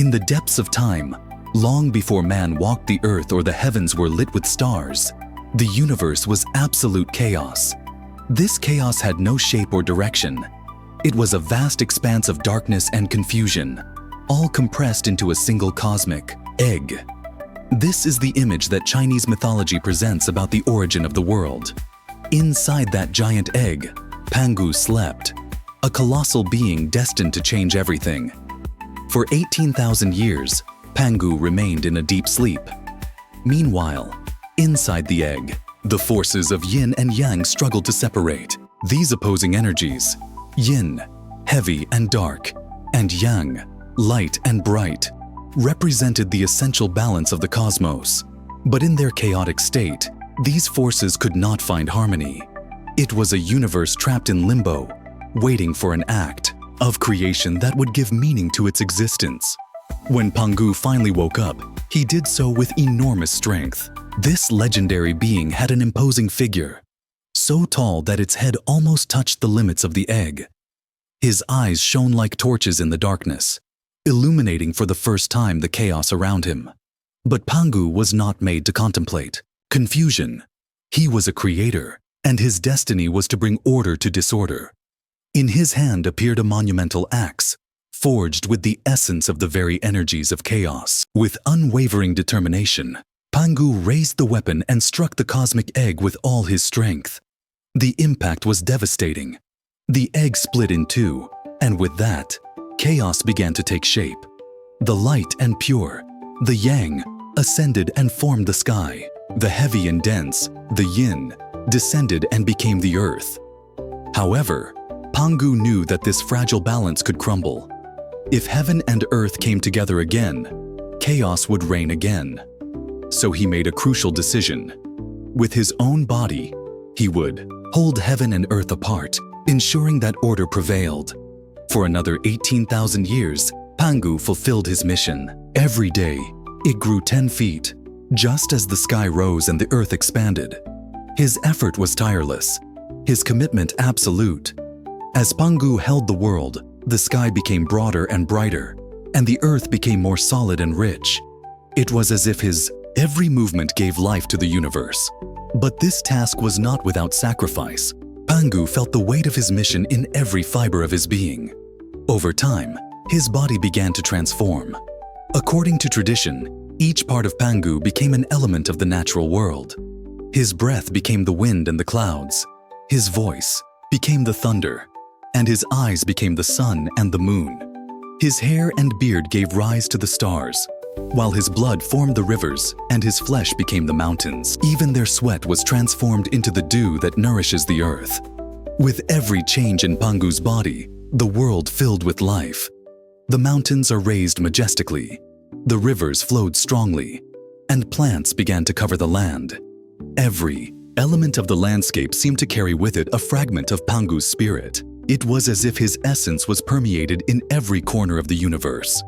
In the depths of time, long before man walked the earth or the heavens were lit with stars, the universe was absolute chaos. This chaos had no shape or direction. It was a vast expanse of darkness and confusion, all compressed into a single cosmic egg. This is the image that Chinese mythology presents about the origin of the world. Inside that giant egg, Pangu slept, a colossal being destined to change everything. For 18,000 years, Pangu remained in a deep sleep. Meanwhile, inside the egg, the forces of yin and yang struggled to separate. These opposing energies, yin, heavy and dark, and yang, light and bright, represented the essential balance of the cosmos. But in their chaotic state, these forces could not find harmony. It was a universe trapped in limbo, waiting for an act of creation that would give meaning to its existence. When Pangu finally woke up, he did so with enormous strength. This legendary being had an imposing figure, so tall that its head almost touched the limits of the egg. His eyes shone like torches in the darkness, illuminating for the first time the chaos around him. But Pangu was not made to contemplate confusion. He was a creator, and his destiny was to bring order to disorder. In his hand appeared a monumental axe, forged with the essence of the very energies of chaos. With unwavering determination, Pangu raised the weapon and struck the cosmic egg with all his strength. The impact was devastating. The egg split in two, and with that, chaos began to take shape. The light and pure, the yang, ascended and formed the sky. The heavy and dense, the yin, descended and became the earth. However, Pangu knew that this fragile balance could crumble. If heaven and earth came together again, chaos would reign again. So he made a crucial decision. With his own body, he would hold heaven and earth apart, ensuring that order prevailed. For another 18,000 years, Pangu fulfilled his mission. Every day, it grew 10 feet, just as the sky rose and the earth expanded. His effort was tireless, his commitment absolute. As Pangu held the world, the sky became broader and brighter, and the earth became more solid and rich. It was as if his every movement gave life to the universe. But this task was not without sacrifice. Pangu felt the weight of his mission in every fiber of his being. Over time, his body began to transform. According to tradition, each part of Pangu became an element of the natural world. His breath became the wind and the clouds. His voice became the thunder, and his eyes became the sun and the moon. His hair and beard gave rise to the stars, while his blood formed the rivers and his flesh became the mountains. Even their sweat was transformed into the dew that nourishes the earth. With every change in Pangu's body, the world filled with life. The mountains are raised majestically, the rivers flowed strongly, and plants began to cover the land. Every element of the landscape seemed to carry with it a fragment of Pangu's spirit. It was as if his essence was permeated in every corner of the universe.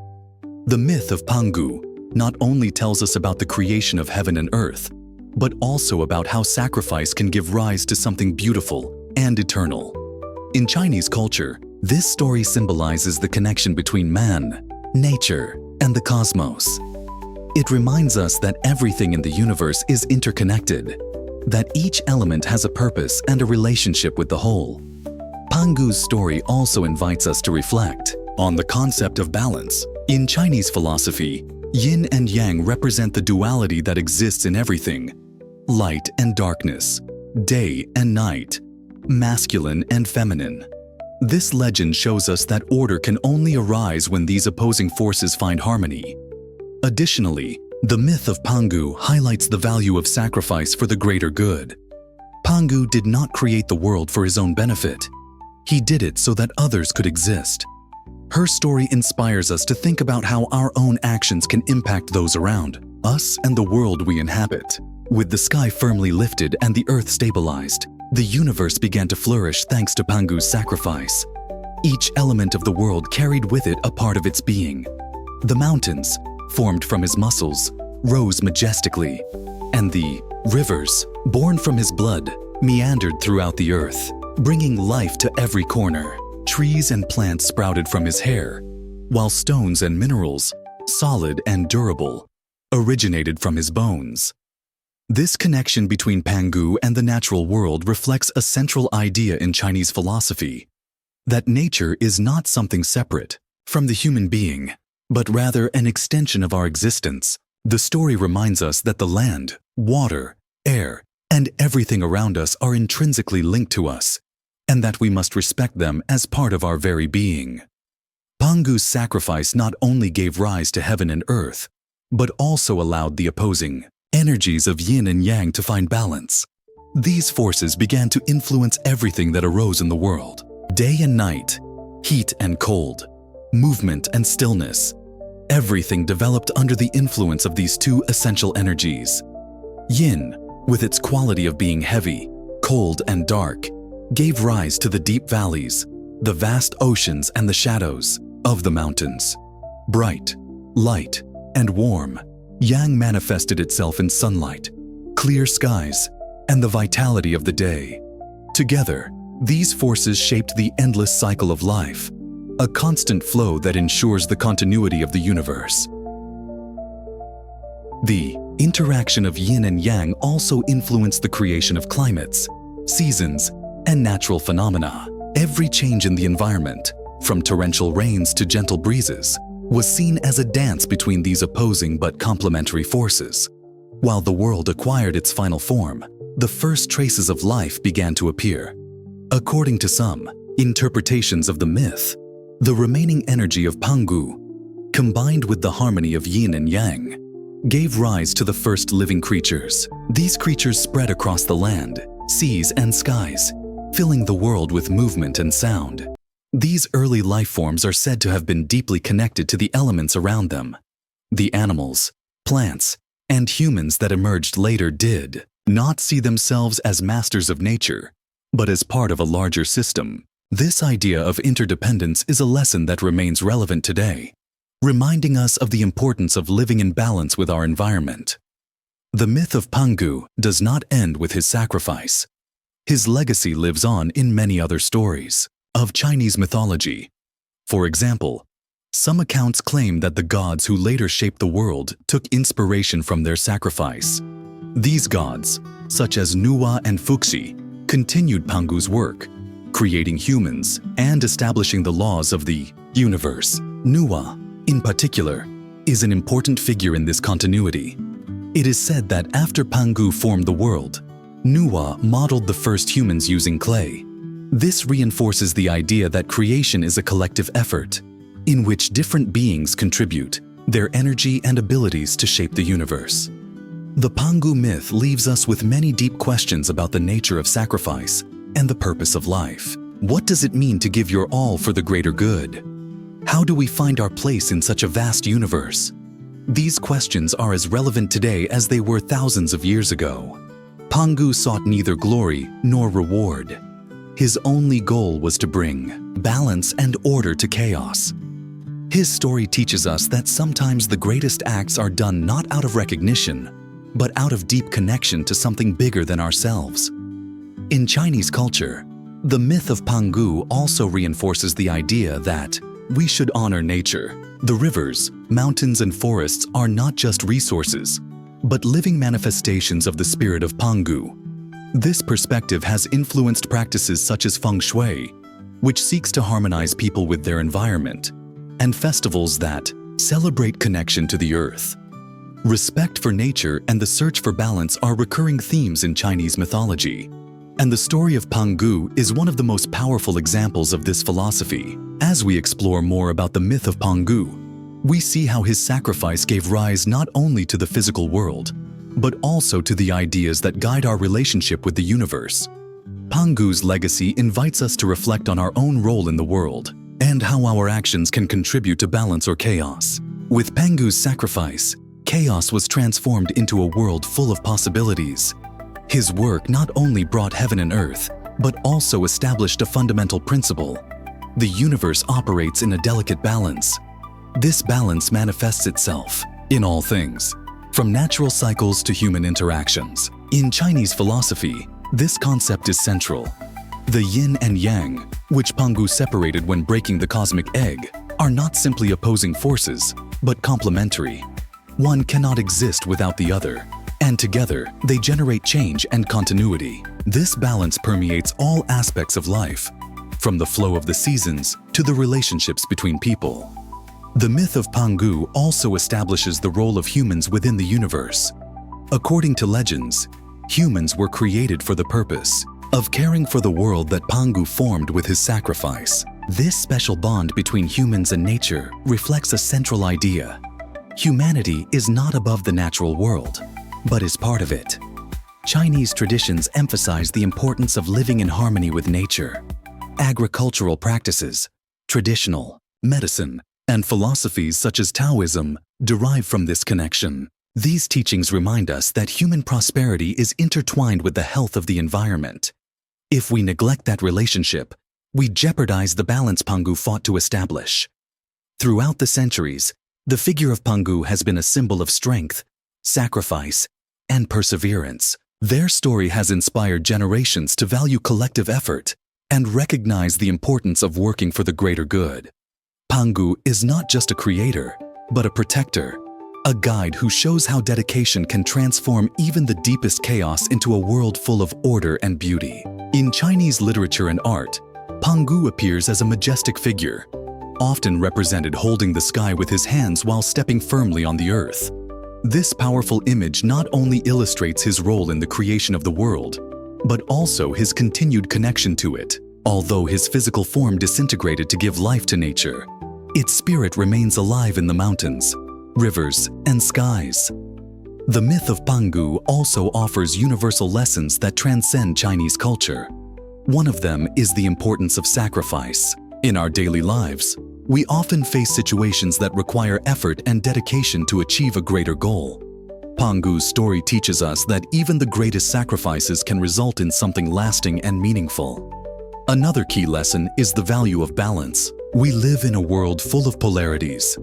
The myth of Pangu not only tells us about the creation of heaven and earth, but also about how sacrifice can give rise to something beautiful and eternal. In Chinese culture, this story symbolizes the connection between man, nature, and the cosmos. It reminds us that everything in the universe is interconnected, that each element has a purpose and a relationship with the whole. Pangu's story also invites us to reflect on the concept of balance. In Chinese philosophy, yin and yang represent the duality that exists in everything: light and darkness, day and night, masculine and feminine. This legend shows us that order can only arise when these opposing forces find harmony. Additionally, the myth of Pangu highlights the value of sacrifice for the greater good. Pangu did not create the world for his own benefit. He did it so that others could exist. Her story inspires us to think about how our own actions can impact those around us and the world we inhabit. With the sky firmly lifted and the earth stabilized, the universe began to flourish thanks to Pangu's sacrifice. Each element of the world carried with it a part of its being. The mountains, formed from his muscles, rose majestically, and the rivers, born from his blood, meandered throughout the earth, bringing life to every corner. Trees and plants sprouted from his hair, while stones and minerals solid and durable, originated from his bones. This connection between Pangu and the natural world reflects a central idea in Chinese philosophy, that nature is not something separate from the human being, but rather an extension of our existence. The story reminds us that the land, water, air, and everything around us are intrinsically linked to us, and that we must respect them as part of our very being. Pangu's sacrifice not only gave rise to heaven and earth, but also allowed the opposing energies of yin and yang to find balance. These forces began to influence everything that arose in the world. Day and night, heat and cold, movement and stillness. Everything developed under the influence of these two essential energies. Yin, with its quality of being heavy, cold, and dark, gave rise to the deep valleys, the vast oceans, and the shadows of the mountains. Bright, light, and warm, Yang manifested itself in sunlight, clear skies, and the vitality of the day. Together, these forces shaped the endless cycle of life, a constant flow that ensures the continuity of the universe. The interaction of yin and yang also influenced the creation of climates, seasons, and natural phenomena. Every change in the environment, from torrential rains to gentle breezes, was seen as a dance between these opposing but complementary forces. While the world acquired its final form, the first traces of life began to appear. According to some interpretations of the myth, the remaining energy of Pangu, combined with the harmony of yin and yang, gave rise to the first living creatures. These creatures spread across the land, seas, and skies, filling the world with movement and sound. These early life forms are said to have been deeply connected to the elements around them. The animals, plants, and humans that emerged later did not see themselves as masters of nature, but as part of a larger system. This idea of interdependence is a lesson that remains relevant today, reminding us of the importance of living in balance with our environment. The myth of Pangu does not end with his sacrifice. His legacy lives on in many other stories of Chinese mythology. For example, some accounts claim that the gods who later shaped the world took inspiration from their sacrifice. These gods, such as Nuwa and Fuxi, continued Pangu's work, creating humans and establishing the laws of the universe. Nuwa, in particular, is an important figure in this continuity. It is said that after Pangu formed the world, Nuwa modeled the first humans using clay. This reinforces the idea that creation is a collective effort, in which different beings contribute their energy and abilities to shape the universe. The Pangu myth leaves us with many deep questions about the nature of sacrifice and the purpose of life. What does it mean to give your all for the greater good? How do we find our place in such a vast universe? These questions are as relevant today as they were thousands of years ago. Pangu sought neither glory nor reward. His only goal was to bring balance and order to chaos. His story teaches us that sometimes the greatest acts are done not out of recognition, but out of deep connection to something bigger than ourselves. In Chinese culture, the myth of Pangu also reinforces the idea that we should honor nature. The rivers, mountains, and forests are not just resources, but living manifestations of the spirit of Pangu. This perspective has influenced practices such as feng shui, which seeks to harmonize people with their environment, and festivals that celebrate connection to the earth. Respect for nature and the search for balance are recurring themes in Chinese mythology, and the story of Pangu is one of the most powerful examples of this philosophy. As we explore more about the myth of Pangu, we see how his sacrifice gave rise not only to the physical world, but also to the ideas that guide our relationship with the universe. Pangu's legacy invites us to reflect on our own role in the world and how our actions can contribute to balance or chaos. With Pangu's sacrifice, chaos was transformed into a world full of possibilities. His work not only brought heaven and earth, but also established a fundamental principle. The universe operates in a delicate balance. This balance manifests itself in all things, from natural cycles to human interactions. In Chinese philosophy, this concept is central. The yin and yang, which Pangu separated when breaking the cosmic egg, are not simply opposing forces, but complementary. One cannot exist without the other, and together they generate change and continuity. This balance permeates all aspects of life, from the flow of the seasons to the relationships between people. The myth of Pangu also establishes the role of humans within the universe. According to legends, humans were created for the purpose of caring for the world that Pangu formed with his sacrifice. This special bond between humans and nature reflects a central idea. Humanity is not above the natural world, but is part of it. Chinese traditions emphasize the importance of living in harmony with nature. Agricultural practices, traditional, medicine, and philosophies such as Taoism derive from this connection. These teachings remind us that human prosperity is intertwined with the health of the environment. If we neglect that relationship, we jeopardize the balance Pangu fought to establish. Throughout the centuries, the figure of Pangu has been a symbol of strength, sacrifice, and perseverance. Their story has inspired generations to value collective effort and recognize the importance of working for the greater good. Pangu is not just a creator, but a protector, a guide who shows how dedication can transform even the deepest chaos into a world full of order and beauty. In Chinese literature and art, Pangu appears as a majestic figure, often represented holding the sky with his hands while stepping firmly on the earth. This powerful image not only illustrates his role in the creation of the world, but also his continued connection to it. Although his physical form disintegrated to give life to nature, its spirit remains alive in the mountains, rivers, and skies. The myth of Pangu also offers universal lessons that transcend Chinese culture. One of them is the importance of sacrifice. In our daily lives, we often face situations that require effort and dedication to achieve a greater goal. Pangu's story teaches us that even the greatest sacrifices can result in something lasting and meaningful. Another key lesson is the value of balance. We live in a world full of polarities: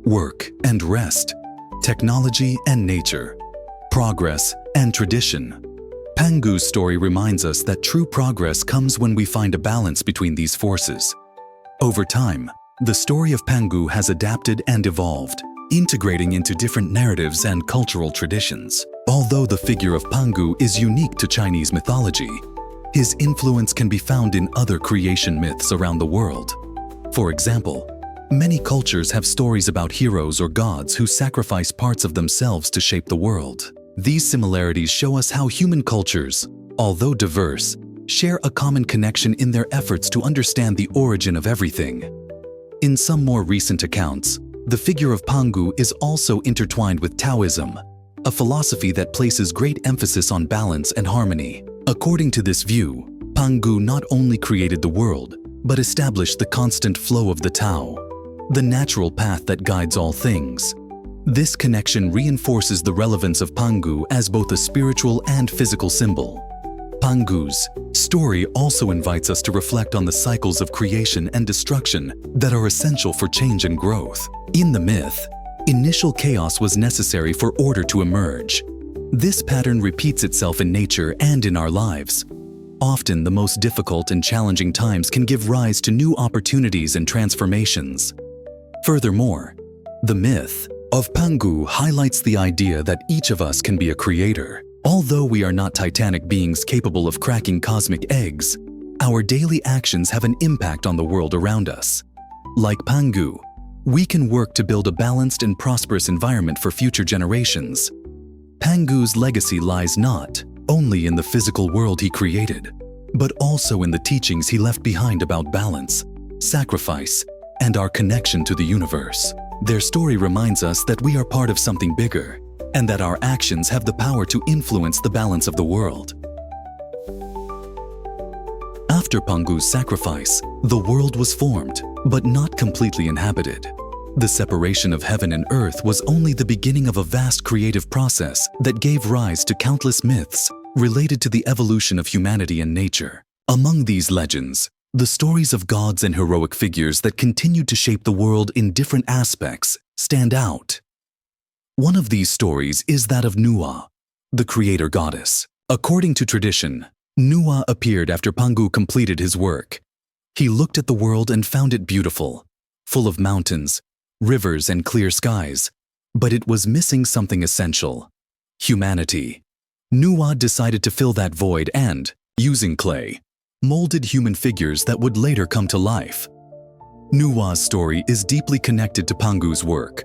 work and rest, technology and nature, progress and tradition. Pangu's story reminds us that true progress comes when we find a balance between these forces. Over time, the story of Pangu has adapted and evolved, integrating into different narratives and cultural traditions. Although the figure of Pangu is unique to Chinese mythology, his influence can be found in other creation myths around the world. For example, many cultures have stories about heroes or gods who sacrifice parts of themselves to shape the world. These similarities show us how human cultures, although diverse, share a common connection in their efforts to understand the origin of everything. In some more recent accounts, the figure of Pangu is also intertwined with Taoism, a philosophy that places great emphasis on balance and harmony. According to this view, Pangu not only created the world, but established the constant flow of the Tao, the natural path that guides all things. This connection reinforces the relevance of Pangu as both a spiritual and physical symbol. Pangu's story also invites us to reflect on the cycles of creation and destruction that are essential for change and growth. In the myth, initial chaos was necessary for order to emerge. This pattern repeats itself in nature and in our lives. Often, the most difficult and challenging times can give rise to new opportunities and transformations. Furthermore, the myth of Pangu highlights the idea that each of us can be a creator. Although we are not titanic beings capable of cracking cosmic eggs, our daily actions have an impact on the world around us. Like Pangu, we can work to build a balanced and prosperous environment for future generations. Pangu's legacy lies not only in the physical world he created, but also in the teachings he left behind about balance, sacrifice, and our connection to the universe. Their story reminds us that we are part of something bigger, and that our actions have the power to influence the balance of the world. After Pangu's sacrifice, the world was formed, but not completely inhabited. The separation of heaven and earth was only the beginning of a vast creative process that gave rise to countless myths related to the evolution of humanity and nature. Among these legends, the stories of gods and heroic figures that continued to shape the world in different aspects stand out. One of these stories is that of Nua, the creator goddess. According to tradition, Nua appeared after Pangu completed his work. He looked at the world and found it beautiful, full of mountains, rivers and clear skies, but it was missing something essential: humanity. Nuwa decided to fill that void and, using clay, molded human figures that would later come to life. Nuwa's story is deeply connected to Pangu's work.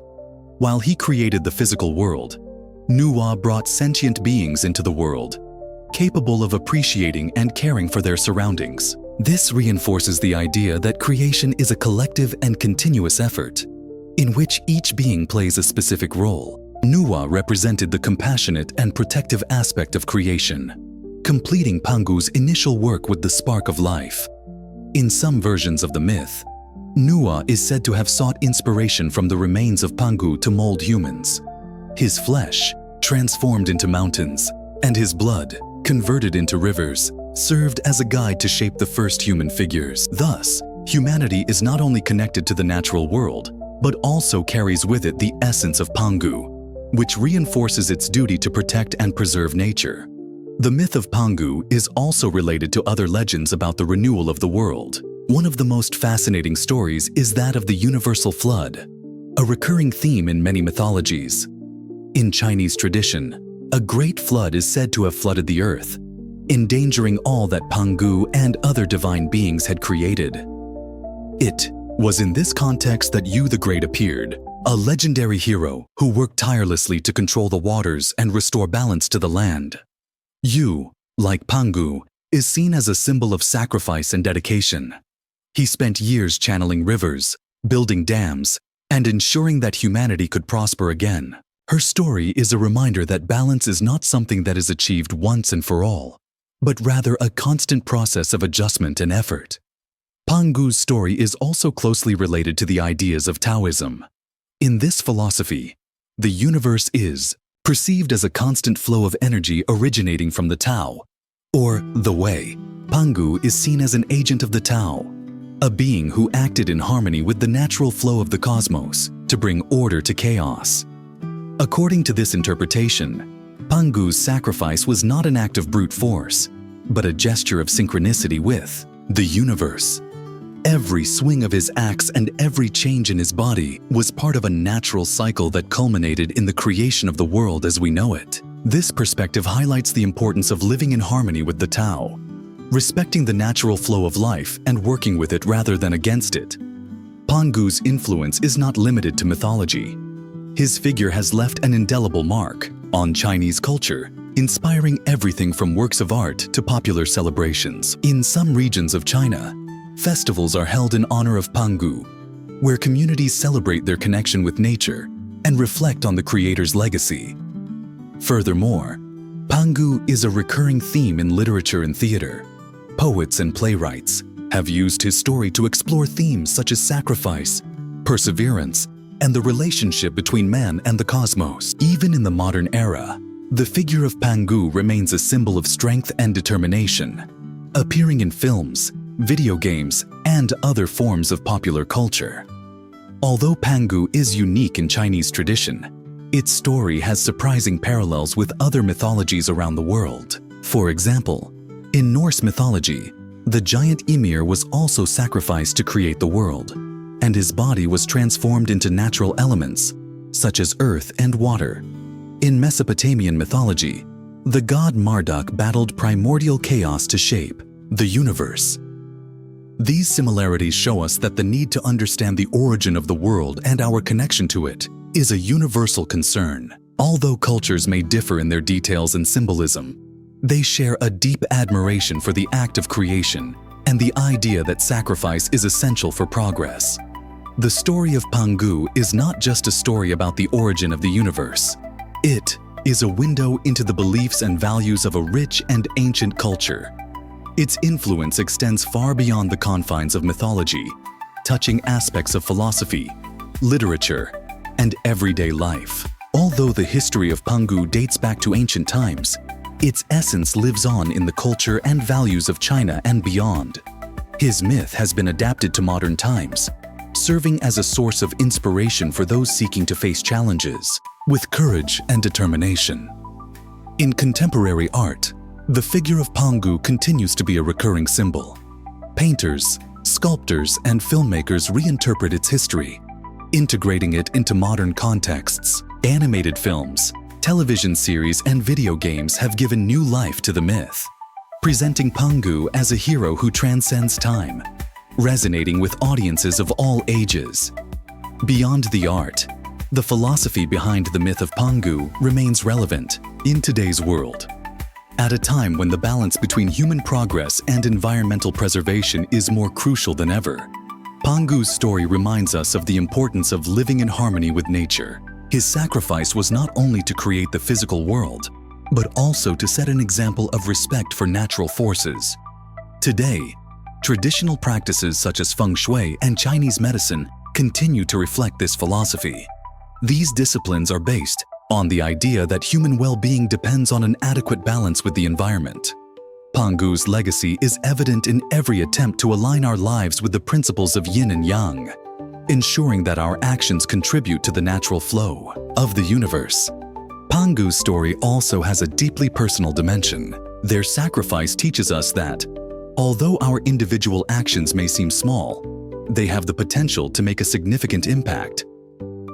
While he created the physical world, Nuwa brought sentient beings into the world, capable of appreciating and caring for their surroundings. This reinforces the idea that creation is a collective and continuous effort, in which each being plays a specific role. Nuwa represented the compassionate and protective aspect of creation, completing Pangu's initial work with the spark of life. In some versions of the myth, Nuwa is said to have sought inspiration from the remains of Pangu to mold humans. His flesh, transformed into mountains, and his blood, converted into rivers, served as a guide to shape the first human figures. Thus, humanity is not only connected to the natural world, but also carries with it the essence of Pangu, which reinforces its duty to protect and preserve nature. The myth of Pangu is also related to other legends about the renewal of the world. One of the most fascinating stories is that of the universal flood, a recurring theme in many mythologies. In Chinese tradition, a great flood is said to have flooded the earth, endangering all that Pangu and other divine beings had created. It was in this context that Yu the Great appeared, a legendary hero who worked tirelessly to control the waters and restore balance to the land. Yu, like Pangu, is seen as a symbol of sacrifice and dedication. He spent years channeling rivers, building dams, and ensuring that humanity could prosper again. Her story is a reminder that balance is not something that is achieved once and for all, but rather a constant process of adjustment and effort. Pangu's story is also closely related to the ideas of Taoism. In this philosophy, the universe is perceived as a constant flow of energy originating from the Tao, or the Way. Pangu is seen as an agent of the Tao, a being who acted in harmony with the natural flow of the cosmos to bring order to chaos. According to this interpretation, Pangu's sacrifice was not an act of brute force, but a gesture of synchronicity with the universe. Every swing of his axe and every change in his body was part of a natural cycle that culminated in the creation of the world as we know it. This perspective highlights the importance of living in harmony with the Tao, respecting the natural flow of life and working with it rather than against it. Pangu's influence is not limited to mythology. His figure has left an indelible mark on Chinese culture, inspiring everything from works of art to popular celebrations. In some regions of China, festivals are held in honor of Pangu, where communities celebrate their connection with nature and reflect on the creator's legacy. Furthermore, Pangu is a recurring theme in literature and theater. Poets and playwrights have used his story to explore themes such as sacrifice, perseverance, and the relationship between man and the cosmos. Even in the modern era, the figure of Pangu remains a symbol of strength and determination, appearing in films, video games, and other forms of popular culture. Although Pangu is unique in Chinese tradition, its story has surprising parallels with other mythologies around the world. For example, in Norse mythology, the giant Ymir was also sacrificed to create the world, and his body was transformed into natural elements, such as earth and water. In Mesopotamian mythology, the god Marduk battled primordial chaos to shape the universe. These similarities show us that the need to understand the origin of the world and our connection to it is a universal concern. Although cultures may differ in their details and symbolism, they share a deep admiration for the act of creation and the idea that sacrifice is essential for progress. The story of Pangu is not just a story about the origin of the universe. It is a window into the beliefs and values of a rich and ancient culture. Its influence extends far beyond the confines of mythology, touching aspects of philosophy, literature, and everyday life. Although the history of Pangu dates back to ancient times, its essence lives on in the culture and values of China and beyond. His myth has been adapted to modern times, serving as a source of inspiration for those seeking to face challenges with courage and determination. In contemporary art, the figure of Pangu continues to be a recurring symbol. Painters, sculptors, and filmmakers reinterpret its history, integrating it into modern contexts. Animated films, television series, and video games have given new life to the myth, presenting Pangu as a hero who transcends time, resonating with audiences of all ages. Beyond the art, the philosophy behind the myth of Pangu remains relevant in today's world. At a time when the balance between human progress and environmental preservation is more crucial than ever, Pangu's story reminds us of the importance of living in harmony with nature. His sacrifice was not only to create the physical world, but also to set an example of respect for natural forces. Today, traditional practices such as feng shui and Chinese medicine continue to reflect this philosophy. These disciplines are based on the idea that human well-being depends on an adequate balance with the environment. Pangu's legacy is evident in every attempt to align our lives with the principles of yin and yang, ensuring that our actions contribute to the natural flow of the universe. Pangu's story also has a deeply personal dimension. Their sacrifice teaches us that, although our individual actions may seem small, they have the potential to make a significant impact.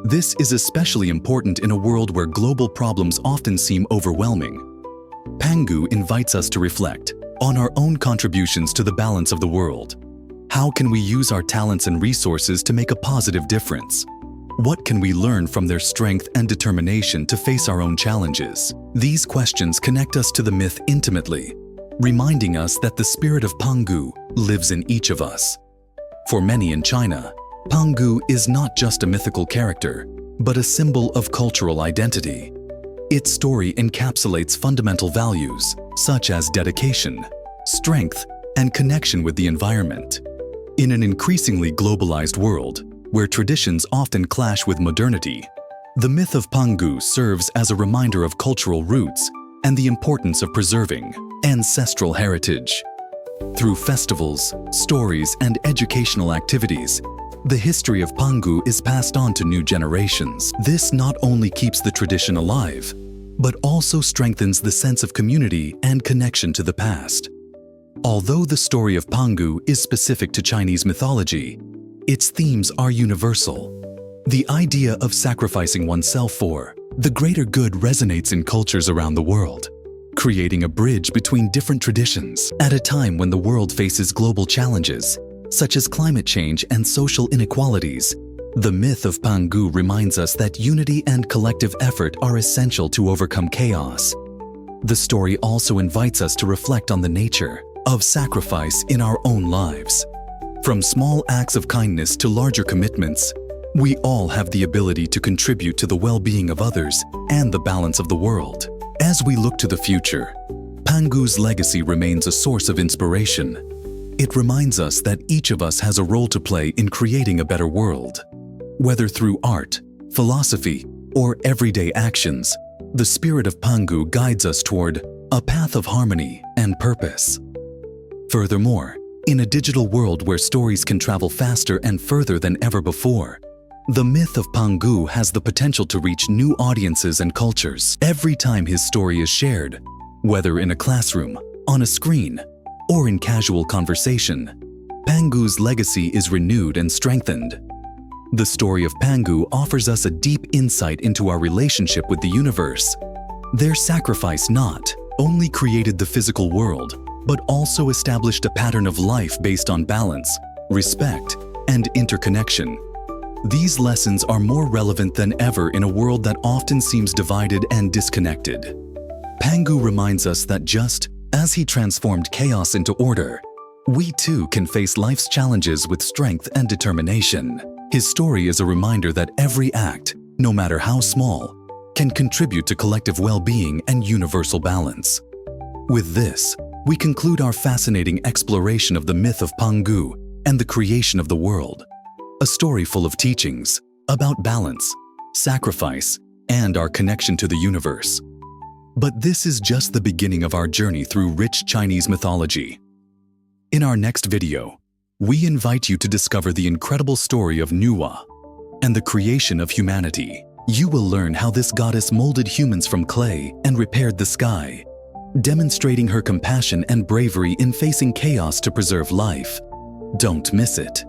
This is especially important in a world where global problems often seem overwhelming. Pangu invites us to reflect on our own contributions to the balance of the world. How can we use our talents and resources to make a positive difference? What can we learn from their strength and determination to face our own challenges? These questions connect us to the myth intimately, reminding us that the spirit of Pangu lives in each of us. For many in China, Pangu is not just a mythical character, but a symbol of cultural identity. Its story encapsulates fundamental values such as dedication, strength, and connection with the environment. In an increasingly globalized world, where traditions often clash with modernity, the myth of Pangu serves as a reminder of cultural roots and the importance of preserving ancestral heritage. Through festivals, stories, and educational activities, the history of Pangu is passed on to new generations. This not only keeps the tradition alive, but also strengthens the sense of community and connection to the past. Although the story of Pangu is specific to Chinese mythology, its themes are universal. The idea of sacrificing oneself for the greater good resonates in cultures around the world, creating a bridge between different traditions. At a time when the world faces global challenges, such as climate change and social inequalities, the myth of Pangu reminds us that unity and collective effort are essential to overcome chaos. The story also invites us to reflect on the nature of sacrifice in our own lives. From small acts of kindness to larger commitments, we all have the ability to contribute to the well-being of others and the balance of the world. As we look to the future, Pangu's legacy remains a source of inspiration. It reminds us that each of us has a role to play in creating a better world. Whether through art, philosophy, or everyday actions, the spirit of Pangu guides us toward a path of harmony and purpose. Furthermore, in a digital world where stories can travel faster and further than ever before, the myth of Pangu has the potential to reach new audiences and cultures. Every time his story is shared, whether in a classroom, on a screen, or in casual conversation, Pangu's legacy is renewed and strengthened. The story of Pangu offers us a deep insight into our relationship with the universe. Their sacrifice not only created the physical world, but also established a pattern of life based on balance, respect, and interconnection. These lessons are more relevant than ever in a world that often seems divided and disconnected. Pangu reminds us that just as he transformed chaos into order, we too can face life's challenges with strength and determination. His story is a reminder that every act, no matter how small, can contribute to collective well-being and universal balance. With this, we conclude our fascinating exploration of the myth of Pangu and the creation of the world, a story full of teachings about balance, sacrifice, and our connection to the universe. But this is just the beginning of our journey through rich Chinese mythology. In our next video, we invite you to discover the incredible story of Nuwa and the creation of humanity. You will learn how this goddess molded humans from clay and repaired the sky, demonstrating her compassion and bravery in facing chaos to preserve life. Don't miss it.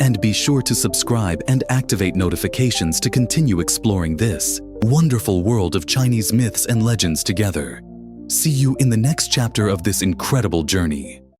And be sure to subscribe and activate notifications to continue exploring this wonderful world of Chinese myths and legends together. See you in the next chapter of this incredible journey.